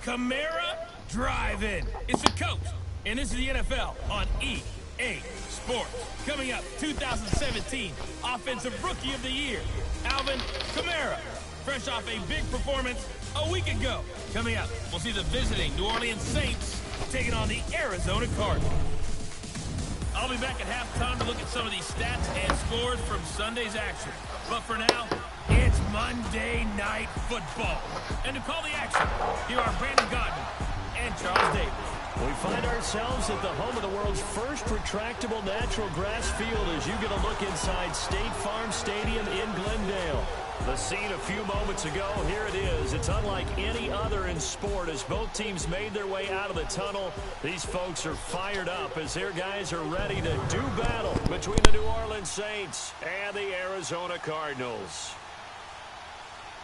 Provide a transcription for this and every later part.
Camara Drive-In. It's the coach, and this is the NFL on EA Sports. Coming up, 2017 Offensive Rookie of the Year, Alvin Kamara. Fresh off a big performance a week ago. Coming up, we'll see the visiting New Orleans Saints taking on the Arizona Cardinals. I'll be back at halftime to look at some of these stats and scores from Sunday's action. But for now, it's Monday Night Football. And to call the action, here are Brandon Gaudin and Charles Davis. We find ourselves at the home of the world's first retractable natural grass field as you get a look inside State Farm Stadium in Glendale. The scene a few moments ago, here it is. It's unlike any other in sport as both teams made their way out of the tunnel. These folks are fired up as their guys are ready to do battle between the New Orleans Saints and the Arizona Cardinals.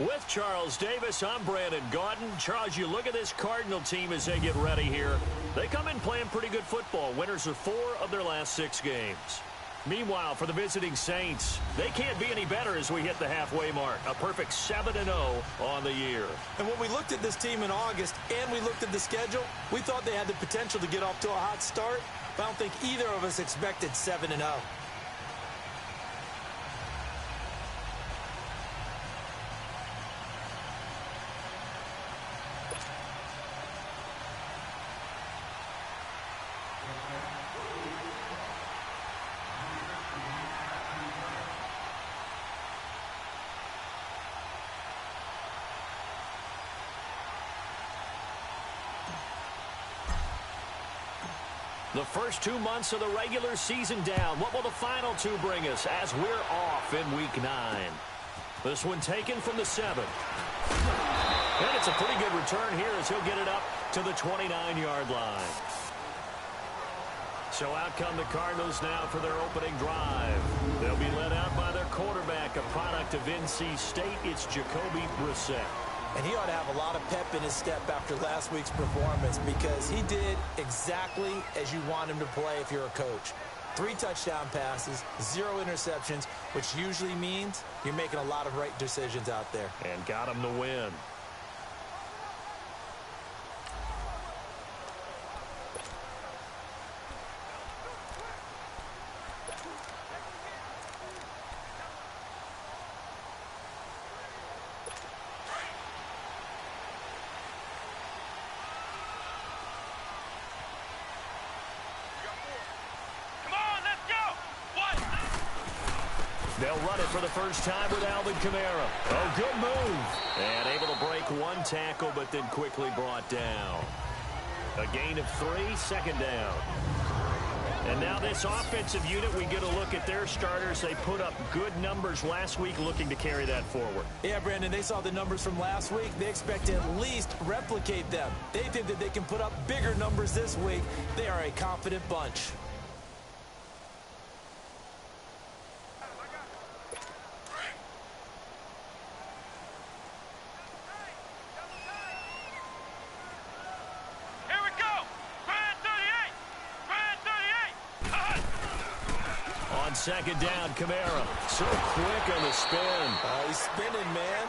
With Charles Davis, I'm Brandon Gaudin. Charles, you look at this Cardinal team as they get ready here. They come in playing pretty good football. Winners of 4 of their last 6 games. Meanwhile, for the visiting Saints, they can't be any better as we hit the halfway mark. A perfect 7-0 on the year. And when we looked at this team in August and we looked at the schedule, we thought they had the potential to get off to a hot start, but I don't think either of us expected 7-0. The first 2 months of the regular season down. What will the final 2 bring us as we're off in Week 9? This one taken from the 7. And it's a pretty good return here as he'll get it up to the 29-yard line. So out come the Cardinals now for their opening drive. They'll be led out by their quarterback, a product of NC State. It's Jacoby Brissett. And he ought to have a lot of pep in his step after last week's performance because he did exactly as you want him to play if you're a coach. 3 touchdown passes, 0 interceptions, which usually means you're making a lot of right decisions out there. And got him the win. They'll run it for the first time with Alvin Kamara. Oh, good move. And able to break 1 tackle, but then quickly brought down. A gain of 3, second down. And now this offensive unit, we get a look at their starters. They put up good numbers last week, looking to carry that forward. Yeah, Brandon, they saw the numbers from last week. They expect to at least replicate them. They think that they can put up bigger numbers this week. They are a confident bunch. Second down, Kamara. So quick on the spin. He's spinning, man.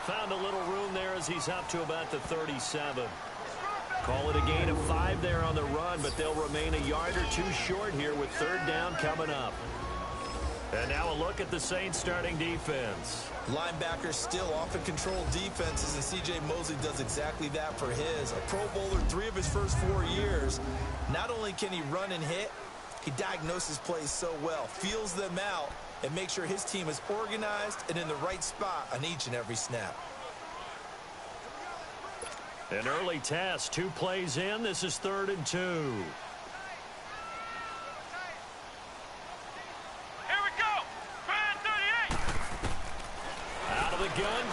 Found a little room there as he's up to about the 37. Call it a gain of 5 there on the run, but they'll remain a yard or 2 short here with 3rd down coming up. And now a look at the Saints starting defense. Linebackers still often control defenses, and C.J. Mosley does exactly that for his. A Pro Bowler 3 of his first 4 years. Not only can he run and hit, he diagnoses plays so well, feels them out, and makes sure his team is organized and in the right spot on each and every snap. An early test, 2 plays in. This is 3rd and 2.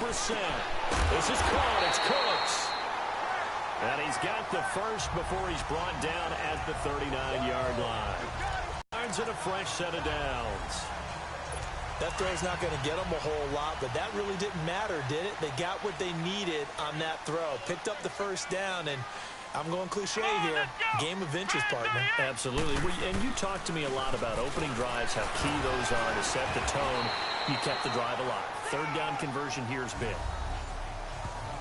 This is caught. It's Cooks. And he's got the first before he's brought down at the 39-yard line. Yards and a fresh set of downs. That throw's not going to get them a whole lot, but that really didn't matter, did it? They got what they needed on that throw. Picked up the first down, and I'm going cliche here. Game of inches, partner. Absolutely. And you talked to me a lot about opening drives, how key those are to set the tone. You kept the drive alive. Third down conversion here is big.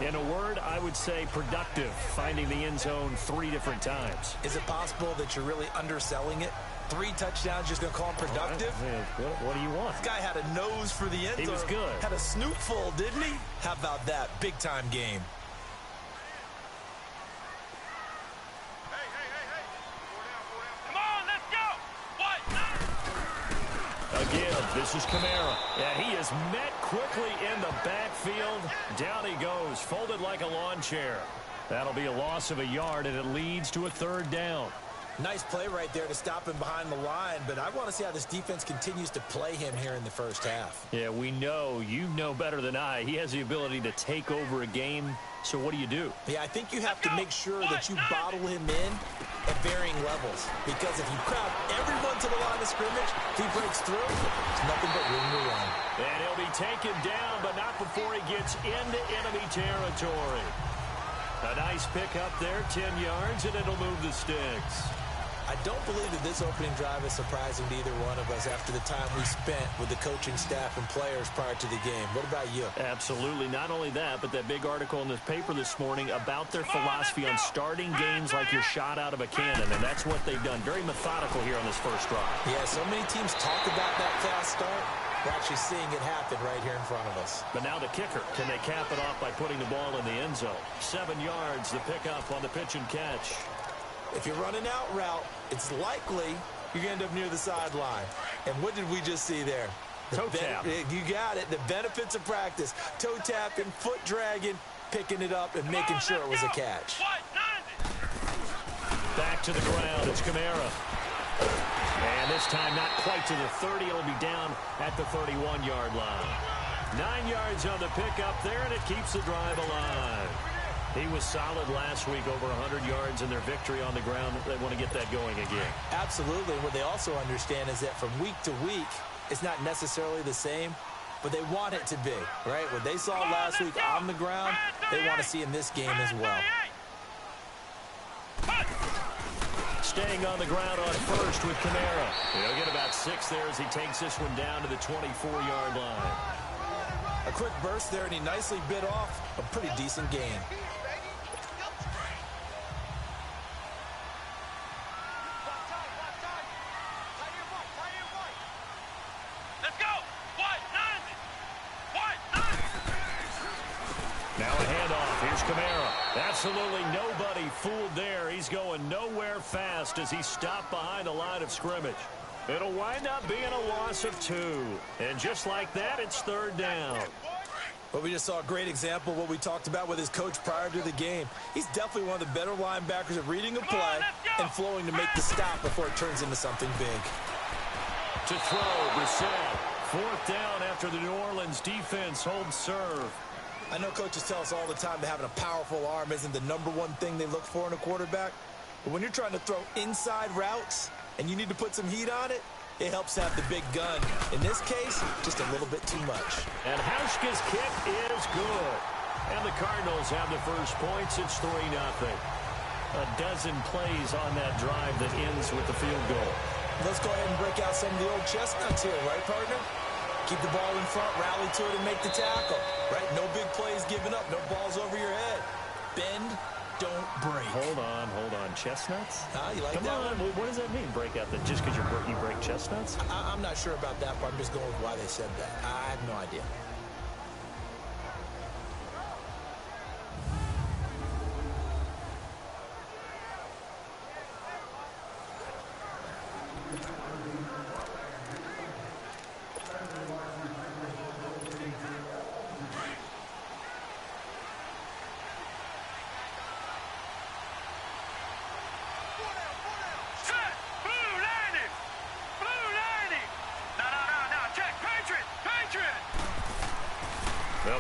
In a word, I would say productive, finding the end zone 3 different times. Is it possible that you're really underselling it? 3 touchdowns, just going to call him productive? Right. What do you want? This guy had a nose for the end zone. He was good. Had a snoot full, didn't he? How about that? Big-time game. Again, this is Kamara. And he is met quickly in the backfield. Down he goes, folded like a lawn chair. That'll be a loss of a yard, and it leads to a 3rd down. Nice play right there to stop him behind the line, but I want to see how this defense continues to play him here in the first half. Yeah, we know. You know better than I. He has the ability to take over a game, so what do? Yeah, I think you have to make sure that you bottle him in at varying levels, because if you crowd everyone to the line of scrimmage, if he breaks through, there's nothing but room to run. And he'll be taken down, but not before he gets into enemy territory. A nice pickup there, 10 yards, and it'll move the sticks. I don't believe that this opening drive is surprising to either one of us after the time we spent with the coaching staff and players prior to the game. What about you? Absolutely. Not only that, but that big article in the paper this morning about their philosophy on starting games like you're shot out of a cannon, and that's what they've done. Very methodical here on this first drive. Yeah, so many teams talk about that fast start. We're actually seeing it happen right here in front of us. But now the kicker. Can they cap it off by putting the ball in the end zone? 7 yards, the pickup on the pitch and catch. If you're running out route, it's likely you're going to end up near the sideline. And what did we just see there? Toe tap. You got it. The benefits of practice. Toe tapping, foot dragging, picking it up, and making sure it was a catch. Back to the ground. It's Kamara. And this time not quite to the 30. It'll be down at the 31-yard line. 9 yards on the pickup there, and it keeps the drive alive. He was solid last week, over 100 yards in their victory on the ground. They want to get that going again. Absolutely. What they also understand is that from week to week, it's not necessarily the same, but they want it to be, right? What they saw last week on the ground, they want to see in this game as well. Staying on the ground on first with Kamara. He'll get about 6 there as he takes this one down to the 24-yard line. A quick burst there, and he nicely bit off a pretty decent gain. Now a handoff. Here's Kamara. Absolutely nobody fooled there. He's going nowhere fast as he stopped behind the line of scrimmage. It'll wind up being a loss of 2. And just like that, it's 3rd down. Well, we just saw a great example of what we talked about with his coach prior to the game. He's definitely one of the better linebackers at reading a play and flowing to make the stop before it turns into something big. To throw, Brissett. 4th down after the New Orleans defense holds serve. I know coaches tell us all the time that having a powerful arm isn't the #1 thing they look for in a quarterback. But when you're trying to throw inside routes and you need to put some heat on it, it helps to have the big gun. In this case, just a little bit too much. And Hauschka's kick is good. And the Cardinals have the first points. It's 3-0. A dozen plays on that drive that ends with the field goal. Let's go ahead and break out some of the old chestnuts here, right, partner? Keep the ball in front, rally to it, and make the tackle, right? No big plays given up, no balls over your head. Bend, don't break. Hold on. Chestnuts? You like Come that on. one? What does that mean, break out? That just because you break chestnuts? I'm not sure about that part. I'm just going with why they said that. I have no idea.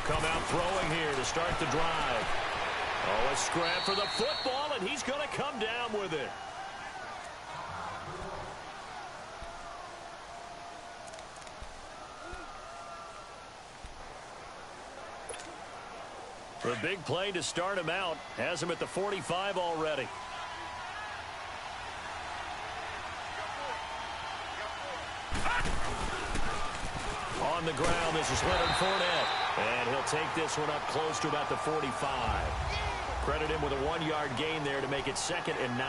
come out throwing here to start the drive. Oh, a scrap for the football, and he's going to come down with it. The big play to start him out has him at the 45 already. On the ground, this is Leonard Fournette. And he'll take this one up close to about the 45. Credit him with a 1-yard gain there to make it 2nd and 9.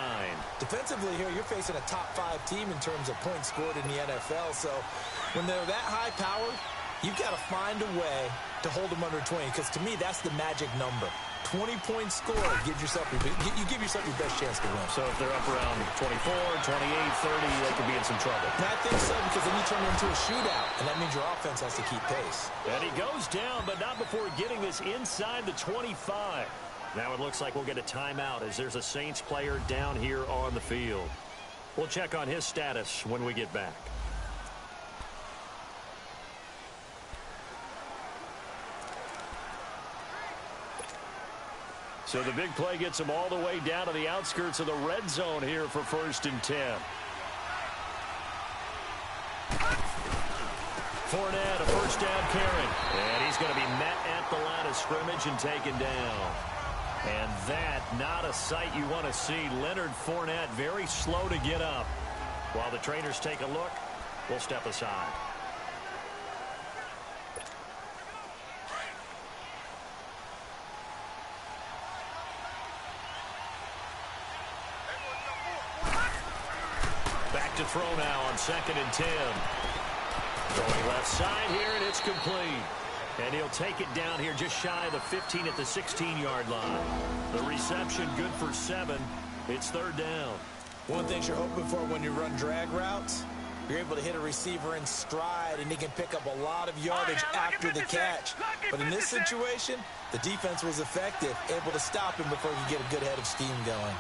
Defensively here, you're facing a top-5 team in terms of points scored in the NFL. So when they're that high-powered, you've got to find a way to hold them under 20, because to me, that's the magic number. 20-point score gives yourself you give yourself your best chance to win. So if they're up around 24, 28, 30, they could be in some trouble. And I think so, because then you turn it into a shootout, and that means your offense has to keep pace. And he goes down, but not before getting this inside the 25. Now it looks like we'll get a timeout as there's a Saints player down here on the field. We'll check on his status when we get back. So the big play gets him all the way down to the outskirts of the red zone here for 1st and 10. Fournette, a first down carry. And he's going to be met at the line of scrimmage and taken down. And that, not a sight you want to see. Leonard Fournette very slow to get up. While the trainers take a look, we'll step aside. Back to throw now on 2nd and 10. Going left side here, and it's complete. And he'll take it down here just shy of the 15 at the 16-yard line. The reception good for 7. It's 3rd down. One thing you're hoping for when you run drag routes, you're able to hit a receiver in stride, and he can pick up a lot of yardage after the catch. But in this situation, the defense was effective, able to stop him before he could get a good head of steam going.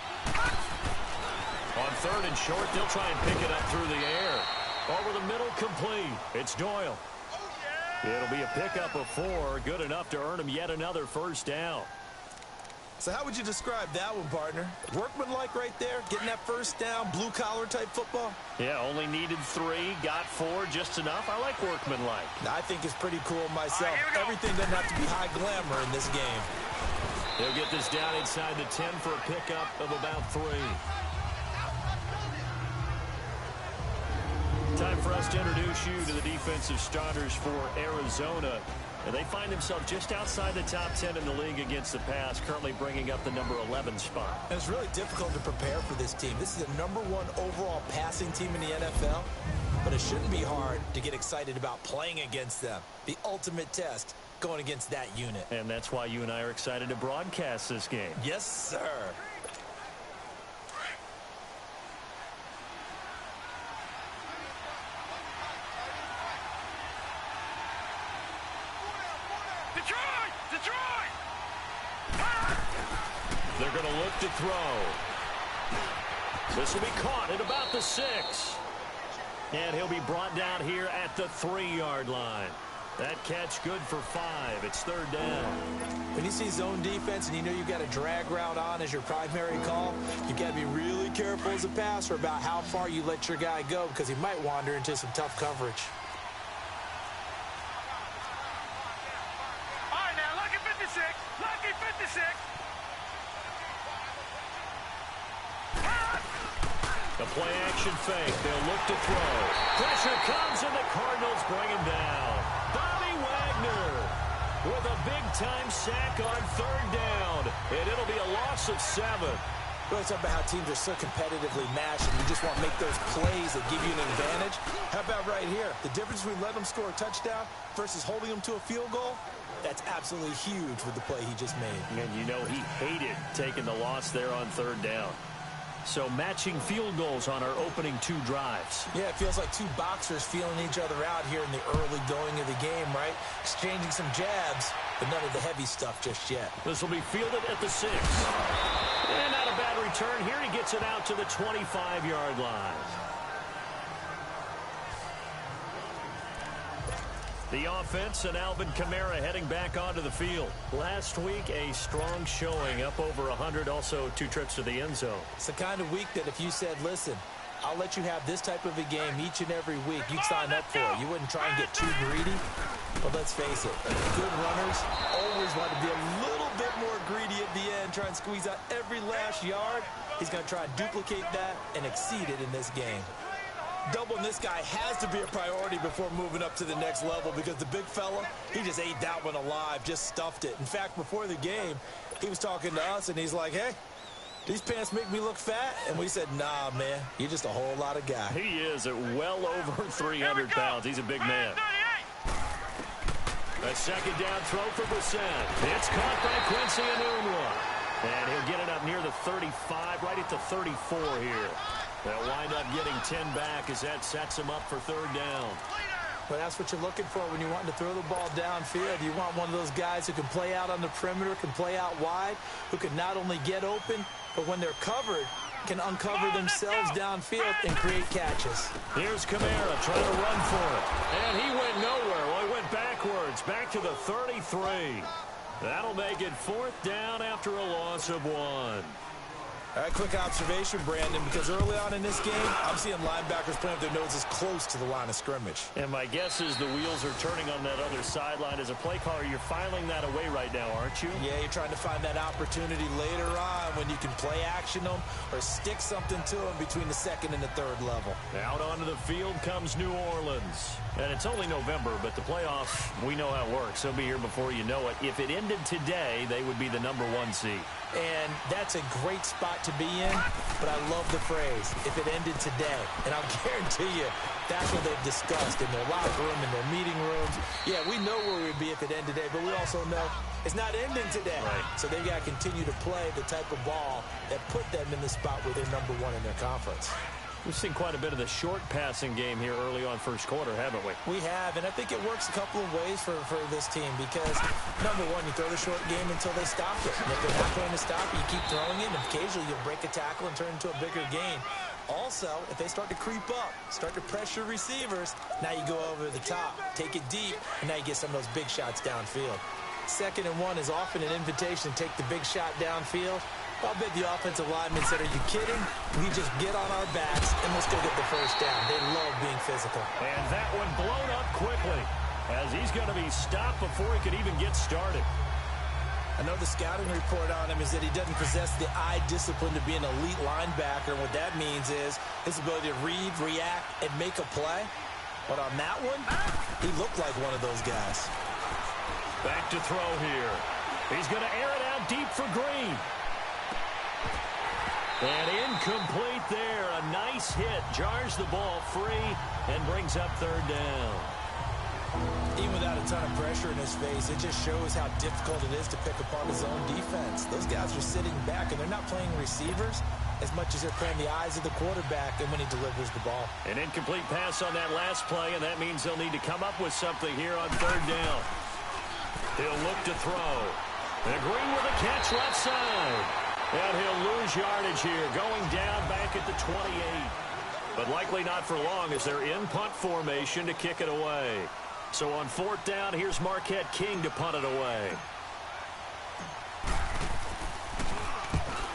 On 3rd and short, they'll try and pick it up through the air. Over the middle, complete. It's Doyle. It'll be a pickup of 4, good enough to earn him yet another first down. So how would you describe that one, partner? Workmanlike right there, getting that first down, blue-collar type football? Yeah, only needed 3, got 4, just enough. I like workmanlike. I think it's pretty cool myself. Everything doesn't have to be high glamour in this game. They'll get this down inside the 10 for a pickup of about 3. Time for us to introduce you to the defensive starters for Arizona. And they find themselves just outside the top 10 in the league against the pass, currently bringing up the number 11 spot. And it's really difficult to prepare for this team. This is the number 1 overall passing team in the NFL, but it shouldn't be hard to get excited about playing against them. The ultimate test going against that unit. And that's why you and I are excited to broadcast this game. Yes, sir. They're going to look to throw. This will be caught at about the 6. And he'll be brought down here at the 3-yard line. That catch good for 5. It's 3rd down. When you see zone defense and you know you've got a drag route on as your primary call, you've got to be really careful as a passer about how far you let your guy go, because he might wander into some tough coverage. All right, now, lucky 56. Lucky 56. The play-action fake. They'll look to throw. Pressure comes, and the Cardinals bring him down. Bobby Wagner with a big-time sack on 3rd down. And it'll be a loss of 7. Really talking about how teams are so competitively matched, and you just want to make those plays that give you an advantage. How about right here? The difference between letting them score a touchdown versus holding them to a field goal, that's absolutely huge with the play he just made. And you know he hated taking the loss there on 3rd down. So matching field goals on our opening 2 drives. Yeah, it feels like 2 boxers feeling each other out here in the early going of the game, right? Exchanging some jabs, but none of the heavy stuff just yet. This will be fielded at the 6. And not a bad return. Here he gets it out to the 25-yard line. The offense and Alvin Kamara heading back onto the field. Last week, a strong showing, up over 100, also 2 trips to the end zone. It's the kind of week that if you said, listen, I'll let you have this type of a game each and every week, you'd sign up for it. You wouldn't try and get too greedy. But let's face it, good runners always want to be a little bit more greedy at the end, try and squeeze out every last yard. He's going to try and duplicate that and exceed it in this game. Doubling this guy has to be a priority before moving up to the next level because the big fella, he just ate that one alive, just stuffed it. In fact, before the game, he was talking to us, and he's like, hey, these pants make me look fat? And we said, nah, man, you're just a whole lot of guy. He is at well over 300 pounds. He's a big man. A second down throw for Brissett. It's caught by Quincy Enunwa. And he'll get it up near the 35, right at the 34 here. They'll wind up getting 10 back as that sets him up for 3rd down. Well, that's what you're looking for when you want to throw the ball downfield. You want one of those guys who can play out on the perimeter, can play out wide, who can not only get open, but when they're covered, can uncover themselves downfield and create catches. Here's Kamara trying to run for it. And he went nowhere. Well, he went backwards, back to the 33. That'll make it 4th down after a loss of 1. All right, quick observation, Brandon, because early on in this game, I'm seeing linebackers playing with their noses close to the line of scrimmage. And my guess is the wheels are turning on that other sideline. As a play caller, you're filing that away right now, aren't you? Yeah, you're trying to find that opportunity later on when you can play action them or stick something to them between the 2nd and the 3rd level. Out onto the field comes New Orleans. And it's only November, but the playoffs, we know how it works. They'll be here before you know it. If it ended today, they would be the #1 seed. And that's a great spot to be in, but I love the phrase, if it ended today. And I'll guarantee you, that's what they've discussed in their locker room, in their meeting rooms. Yeah, we know where we'd be if it ended today, but we also know it's not ending today. Right. So they've got to continue to play the type of ball that put them in the spot where they're #1 in their conference. We've seen quite a bit of the short passing game here early on first quarter, haven't we? We have, and I think it works a couple of ways for this team because, #1, you throw the short game until they stop it. And if they're not going to stop it, you keep throwing it, and occasionally you'll break a tackle and turn it into a bigger gain. Also, if they start to creep up, start to pressure receivers, now you go over the top, take it deep, and now you get some of those big shots downfield. 2nd and 1 is often an invitation to take the big shot downfield. I'll bet the offensive lineman said, are you kidding? We just get on our backs and let's go get the 1st down. They love being physical. And that one blown up quickly as he's going to be stopped before he could even get started. I know the scouting report on him is that he doesn't possess the eye discipline to be an elite linebacker. And what that means is his ability to read, react, and make a play. But on that one, he looked like one of those guys. Back to throw here. He's going to air it out deep for Green. And incomplete there. A nice hit. Jars the ball free and brings up 3rd down. Even without a ton of pressure in his face, it just shows how difficult it is to pick apart his own defense. Those guys are sitting back, and they're not playing receivers as much as they're playing the eyes of the quarterback and when he delivers the ball. An incomplete pass on that last play, and that means they'll need to come up with something here on 3rd down. He'll look to throw. And Green with a catch left side. And he'll lose yardage here, going down back at the 28. But likely not for long as they're in punt formation to kick it away. So on 4th down, here's Marquette King to punt it away.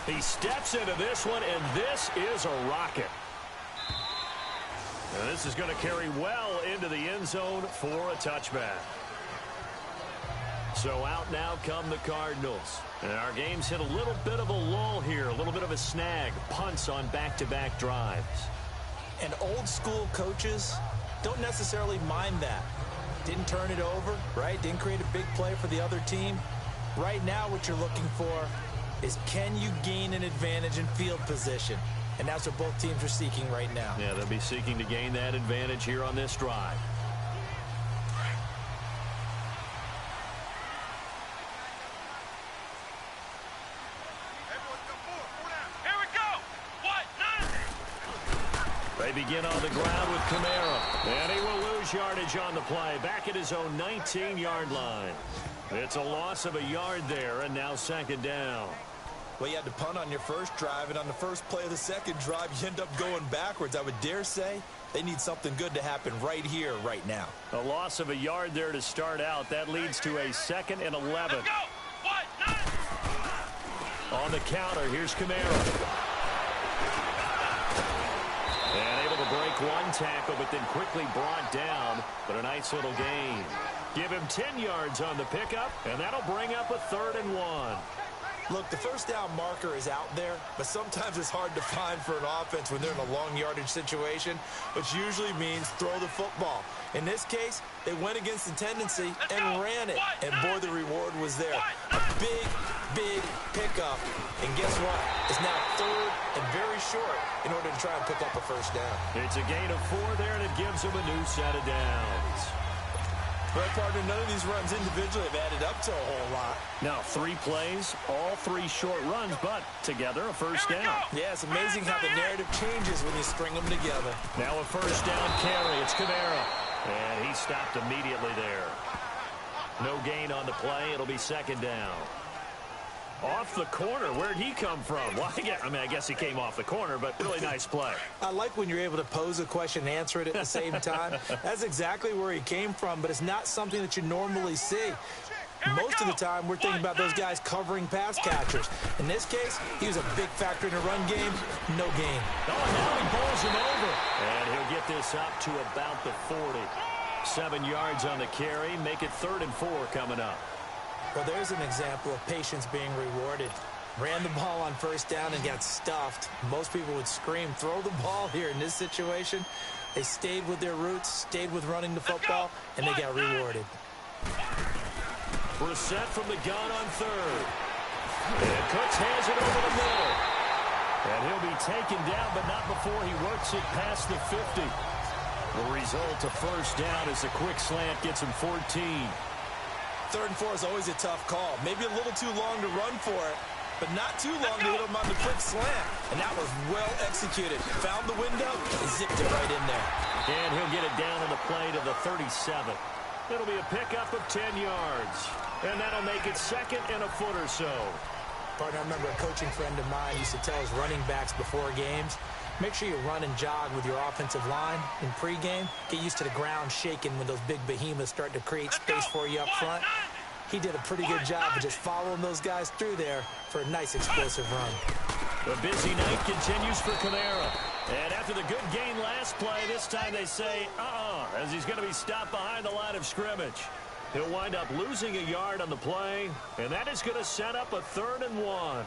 He steps into this one, and this is a rocket. And this is going to carry well into the end zone for a touchback. So out now come the Cardinals. And our game's hit a little bit of a lull here, a little bit of a snag. Punts on back-to-back drives. And old school coaches don't necessarily mind that. Didn't turn it over, right? Didn't create a big play for the other team. Right now what you're looking for is can you gain an advantage in field position? And that's what both teams are seeking right now. Yeah, they'll be seeking to gain that advantage here on this drive. They begin on the ground with Kamara. And he will lose yardage on the play. Back at his own 19-yard line. It's a loss of a yard there, and now 2nd down. Well, you had to punt on your first drive, and on the first play of the second drive, you end up going backwards. I would dare say they need something good to happen right here, right now. A loss of a yard there to start out. That leads to a 2nd and 11. Let's go. What? On the counter, here's Kamara. And able to break one tackle, but then quickly brought down. But a nice little gain. Give him 10 yards on the pickup, and that'll bring up a 3rd and 1. Look, the first down marker is out there, but sometimes it's hard to find for an offense when they're in a long yardage situation, which usually means throw the football. In this case, they went against the tendency and ran it, and boy, the reward was there. A big, big pickup, and guess what? It's now 3rd and very short in order to try and pick up a first down. It's a gain of 4 there, and it gives them a new set of downs. Right, partner, none of these runs individually have added up to a whole lot. Now, 3 plays, all 3 short runs, but together a first down. Yeah, it's amazing how the narrative changes when you string them together. Now a first down carry. It's Kamara. And he stopped immediately there. No gain on the play. It'll be 2nd down. Off the corner. Where'd he come from? Well, I guess he came off the corner, but really nice play. I like when you're able to pose a question and answer it at the same time. That's exactly where he came from, but it's not something that you normally see. Most of the time, we're thinking about those guys covering pass catchers. In this case, he was a big factor in the run game. No gain. Oh, now he bowls him over. And he'll get this up to about the 40. 7 yards on the carry. Make it 3rd and 4 coming up. Well, there's an example of patience being rewarded. Ran the ball on first down and got stuffed. Most people would scream, throw the ball here. In this situation, they stayed with their roots, stayed with running the football, and they got rewarded. Brissett from the gun on 3rd. And Cooks hands it over the middle. And he'll be taken down, but not before he works it past the 50. The result of first down is a quick slant gets him 14. 3rd and 4 is always a tough call. Maybe a little too long to run for it, but not too long to hit him on the quick slant. And that was well executed. Found the window and zipped it right in there. And he'll get it down on the play to the 37. It'll be a pickup of 10 yards. And that'll make it 2nd and a foot or so. Partner, I remember a coaching friend of mine used to tell his running backs before games, make sure you run and jog with your offensive line in pregame. Get used to the ground shaking when those big behemoths start to create space for you up front. He did a pretty good job of just following those guys through there for a nice explosive run. The busy night continues for Kamara. And after the good gain last play, this time they say, as he's going to be stopped behind the line of scrimmage. He'll wind up losing a yard on the play, and that is going to set up a 3rd and 1.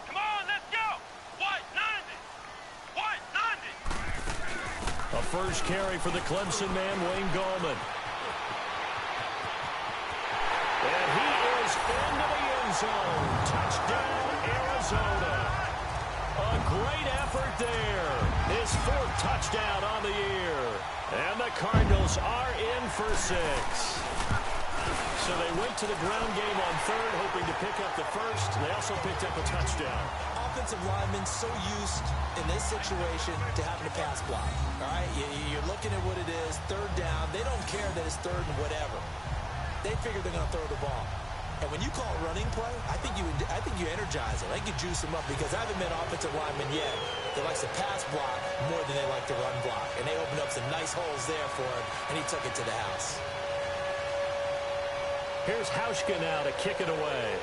Come on, let's go. What? 90. A first carry for the Clemson man, Wayne Gallman. And he is into the end zone. Touchdown, Arizona. A great effort there. His 4th touchdown on the year. And the Cardinals are in for 6. So they went to the ground game on 3rd, hoping to pick up the first. They also picked up a touchdown. Offensive linemen so used in this situation to having a pass block. All right, you're looking at what it is, 3rd down. They don't care that it's 3rd and whatever. They figure they're going to throw the ball. And when you call a running play, I think you energize it. I think you juice them up because I haven't met offensive linemen yet that likes to pass block more than they like to run block. And they opened up some nice holes there for him, and he took it to the house. Here's Hauschka now to kick it away.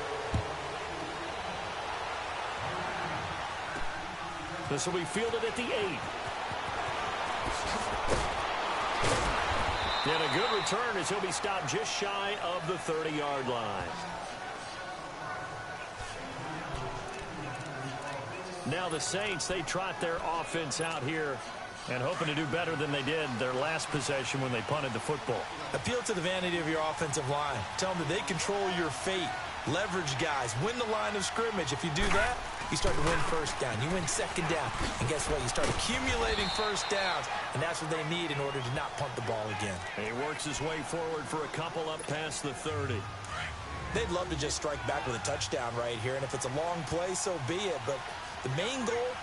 This will be fielded at the 8. And a good return as he'll be stopped just shy of the 30-yard line. Now the Saints, they trot their offense out here and hoping to do better than they did their last possession when they punted the football. Appeal to the vanity of your offensive line. Tell them that they control your fate. Leverage guys. Win the line of scrimmage. If you do that, you start to win first down. You win 2nd down. And guess what? You start accumulating first downs. And that's what they need in order to not punt the ball again. And he works his way forward for a couple up past the 30. They'd love to just strike back with a touchdown right here. And if it's a long play, so be it. But the main goal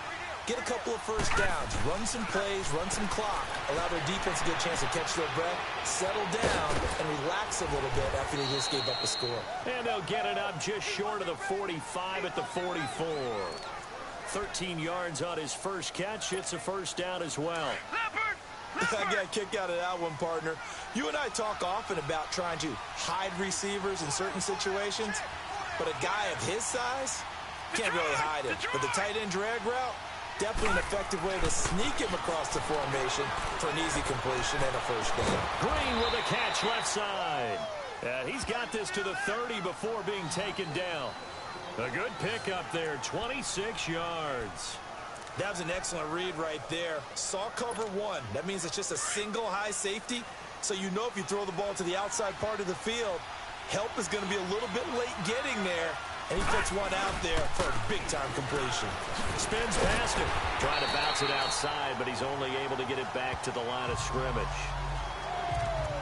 Get a couple of first downs, run some plays, run some clock, allow their defense to get a chance to catch their breath, settle down, and relax a little bit after they just gave up a score. And they'll get it up just short of the 45 at the 44. 13 yards on his first catch. It's a first down as well. I got a kick out of that one, partner. You and I talk often about trying to hide receivers in certain situations, but a guy of his size can't really hide him. But the tight end drag route, definitely an effective way to sneak him across the formation for an easy completion and a first down. Green with a catch left side. He's got this to the 30 before being taken down. A good pickup there, 26 yards. That was an excellent read right there. Saw cover one. That means it's just a single high safety. So you know if you throw the ball to the outside part of the field, help is going to be a little bit late getting there. And he puts one out there for a big-time completion. Spins past it. Trying to bounce it outside, but he's only able to get it back to the line of scrimmage.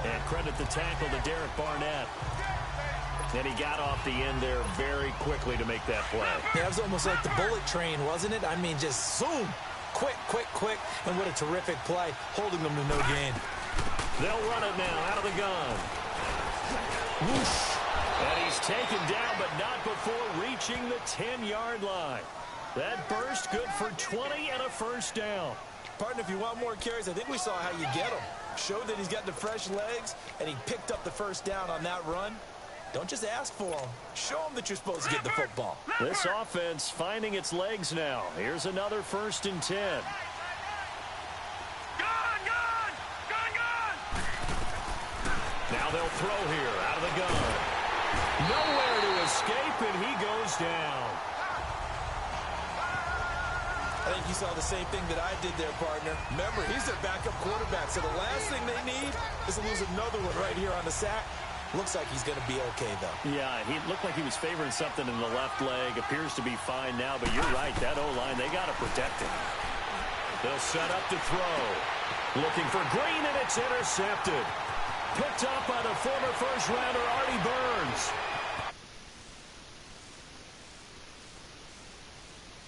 And credit the tackle to Derek Barnett. And he got off the end there very quickly to make that play. Yeah, it was almost like the bullet train, wasn't it? I mean, just zoom. Quick, quick, quick. And what a terrific play, holding them to no gain. They'll run it now out of the gun. Whoosh. And he's taken down, but not before reaching the 10-yard line. That burst good for 20 and a first down. Partner, if you want more carries, I think we saw how you get them. Showed that he's got the fresh legs, and he picked up the first down on that run. Don't just ask for them. Show them that you're supposed to get the football. This offense finding its legs now. Here's another 1st and 10. Now they'll throw here out of the gun. Nowhere to escape, and he goes down. I think you saw the same thing that I did there, partner. Remember, he's their backup quarterback, so the last thing they need is to lose another one right here on the sack. Looks like he's going to be okay, though. Yeah, he looked like he was favoring something in the left leg. Appears to be fine now, but you're right. That O-line, they got to protect him. They'll set up to throw. Looking for Green, and it's intercepted. Picked up by the former first-rounder, Artie Burns.